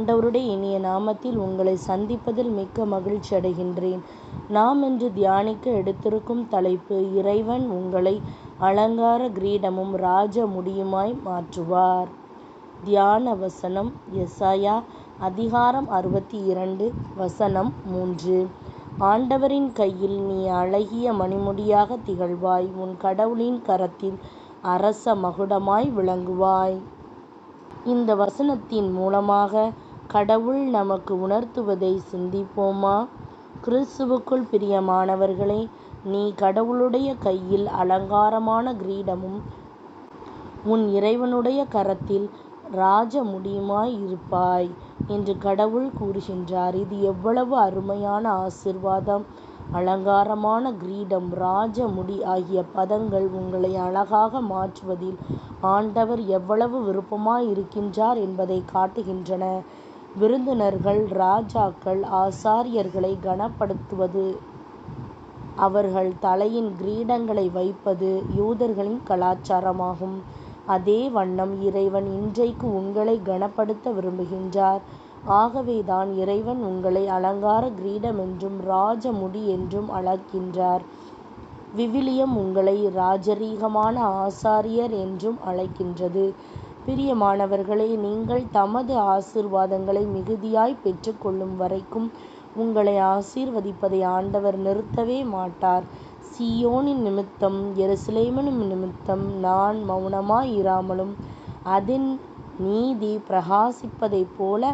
ஆண்டவருடைய இனிய நாமத்தில் உங்களை சந்திப்பதில் மிக்க மகிழ்ச்சி அடைகின்றேன். நாம் இன்று தியானிக்க எடுத்திருக்கும் தலைப்பு, இறைவன் உங்களை அலங்கார கிரீடமும் ராஜ முடியுமாய் மாற்றுவார். தியான வசனம் எசாயா அதிகாரம் 62 வசனம் 3. ஆண்டவரின் கையில் நீ அழகிய மணிமுடியாக திகழ்வாய், உன் கடவுளின் கரத்தில் அரச மகுடமாய் விளங்குவாய். இந்த வசனத்தின் மூலமாக கடவுள் நமக்கு உணர்த்துவதை சிந்திப்போமா? கிறிஸ்துவுக்குள் பிரியமானவர்களே, நீ கடவுளுடைய கையில் அலங்காரமான கிரீடமும் உன் இறைவனுடைய கரத்தில் ராஜ முடியுமாய் இருப்பாய் என்று கடவுள் கூறுகின்றார். இது எவ்வளவு அருமையான ஆசீர்வாதம்! அலங்காரமான கிரீடம், ராஜ முடி ஆகிய பதங்கள் உங்களை அழகாக மாற்றுவதில் ஆண்டவர் எவ்வளவு விருப்பமாய் இருக்கின்றார் என்பதை காட்டுகின்றன. விருந்தினர்கள், ராஜாக்கள், ஆசாரியர்களை கனப்படுத்துவது, அவர்கள் தலையின் கிரீடங்களை வைப்பது யூதர்களின் கலாச்சாரமாகும். அதே வண்ணம் இறைவன் இன்றைக்கு உங்களை கனப்படுத்த விரும்புகின்றார். ஆகவேதான் இறைவன் உங்களை அலங்கார கிரீடம் என்றும் ராஜ முடி என்றும் அழைக்கின்றார். விவிலியம் உங்களை ராஜரீகமான ஆசாரியர் என்றும் அழைக்கின்றது. பிரியமானவர்களே, நீங்கள் தமது ஆசீர்வாதங்களை மிகுதியாய் பெற்றுக்கொள்ளும் வரைக்கும் உங்களை ஆசீர்வதிப்பதை ஆண்டவர் நிறுத்தவே மாட்டார். சீயோனின் நிமித்தம், எருசலேமின் நிமித்தம் நான் மௌனமாய் இராமலும், அதன் நீதி பிரகாசிப்பதைப் போல,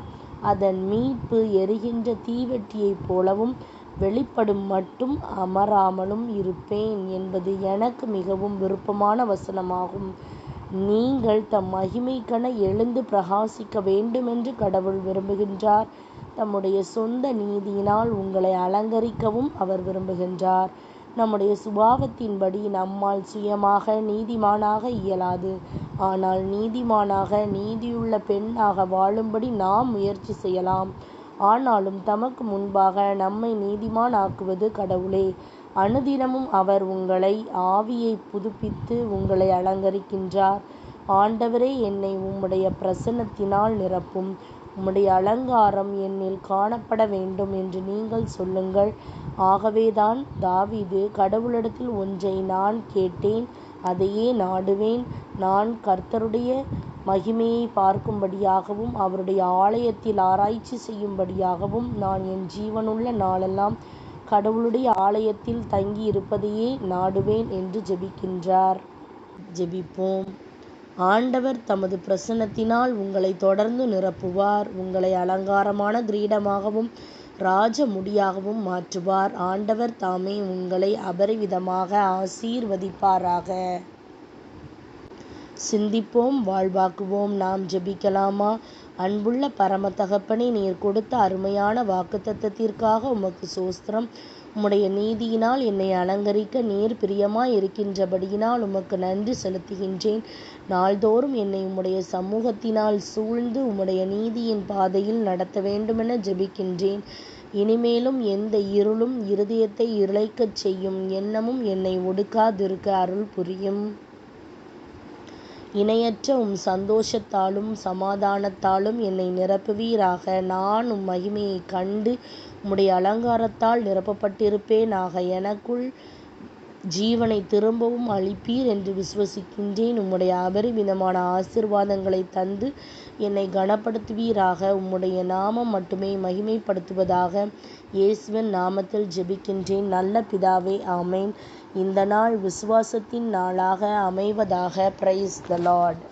அதன் மீட்பு எரிகின்ற தீவெட்டியைப் போலவும் வெளிப்படும் மட்டும் அமராமலும் இருப்பேன் என்பது எனக்கு மிகவும் விருப்பமான வசனமாகும். நீங்கள் தம் மகிமைக்கென எழுந்து பிரகாசிக்க வேண்டுமென்று கடவுள் விரும்புகின்றார். தம்முடைய சொந்த நீதியினால் உங்களை அலங்கரிக்கவும் அவர் விரும்புகின்றார். நம்முடைய சுபாவத்தின்படி நம்மால் சுயமாக நீதிமானாக இயலாது. ஆனால் நீதிமானாக, நீதியுள்ள பெண்ணாக வாழும்படி நாம் முயற்சி செய்யலாம். ஆனாலும் தமக்கு முன்பாக நம்மை நீதிமானாக்குவது கடவுளே. அனுதினமும் அவர் உங்களை ஆவியை புதுப்பித்து உங்களை அலங்கரிக்கின்றார். ஆண்டவரே, என்னை உம்முடைய பிரசன்னத்தினால் நிரப்பும், உம்முடைய அலங்காரம் என்னில் காணப்பட வேண்டும் என்று நீங்கள் சொல்லுங்கள். ஆகவேதான் தாவீது, கடவுளிடத்தில் ஒன்றை நான் கேட்டேன், அதையே நாடுவேன். நான் கர்த்தருடைய மகிமையை பார்க்கும்படியாகவும் அவருடைய ஆலயத்தில் ஆராய்ச்சி செய்யும்படியாகவும் நான் என் ஜீவனுள்ள நாளெல்லாம் கடவுளுடைய ஆலயத்தில் தங்கி இருப்பதையே நாடுவேன் என்று ஜெபிக்கின்றார். ஜெபிப்போம். ஆண்டவர் தமது பிரசன்னத்தினால் உங்களை தொடர்ந்து நிரப்புவார். உங்களை அலங்காரமான கிரீடமாகவும் ராஜ முடியாகவும் மாற்றுவார். ஆண்டவர் தாமே உங்களை அபரிவிதமாக ஆசீர்வதிப்பாராக. சிந்திப்போம், வாழ்வாக்குவோம். நாம் ஜெபிக்கலாமா? அன்புள்ள பரம தகப்பனே, நீர் கொடுத்த அருமையான வாக்குத்தத்தத்திற்காக உமக்கு சோஸ்திரம். உம்முடைய நீதியினால் என்னை அலங்கரிக்க நீர் பிரியமாய் இருக்கின்றபடியினால் உமக்கு நன்றி செலுத்துகின்றேன். நாள்தோறும் என்னை உம்முடைய சமூகத்தினால் சூழ்ந்து உம்முடைய நீதியின் பாதையில் நடத்த வேண்டுமென ஜெபிக்கின்றேன். இனிமேலும் எந்த இருளும் இருதயத்தை இளைக்கச் செய்யும் எண்ணமும் என்னை ஒடுக்காதிருக்க அருள் புரியும். இணையற்ற உம் சந்தோஷத்தாலும் சமாதானத்தாலும் என்னை நிரப்புவீராக. நான் உம் மகிமையைக் கண்டு உம்முடைய அலங்காரத்தால் நிரப்பப்பட்டிருப்பேனாக. எனக்குள் ஜீவனை திரும்பவும் அளிப்பீர் என்று விசுவசிக்கின்றேன். உம்முடைய அபரிமிதமான ஆசீர்வாதங்களை தந்து என்னை கனப்படுத்துவீராக. உம்முடைய நாமம் மட்டுமே மகிமைப்படுத்துவதாக. இயேசுவின் நாமத்தில் ஜெபிக்கின்றேன் நல்ல பிதாவே, ஆமேன். இந்த நாள் விசுவாசத்தின் நாளாக அமைவதாக. Praise the Lord.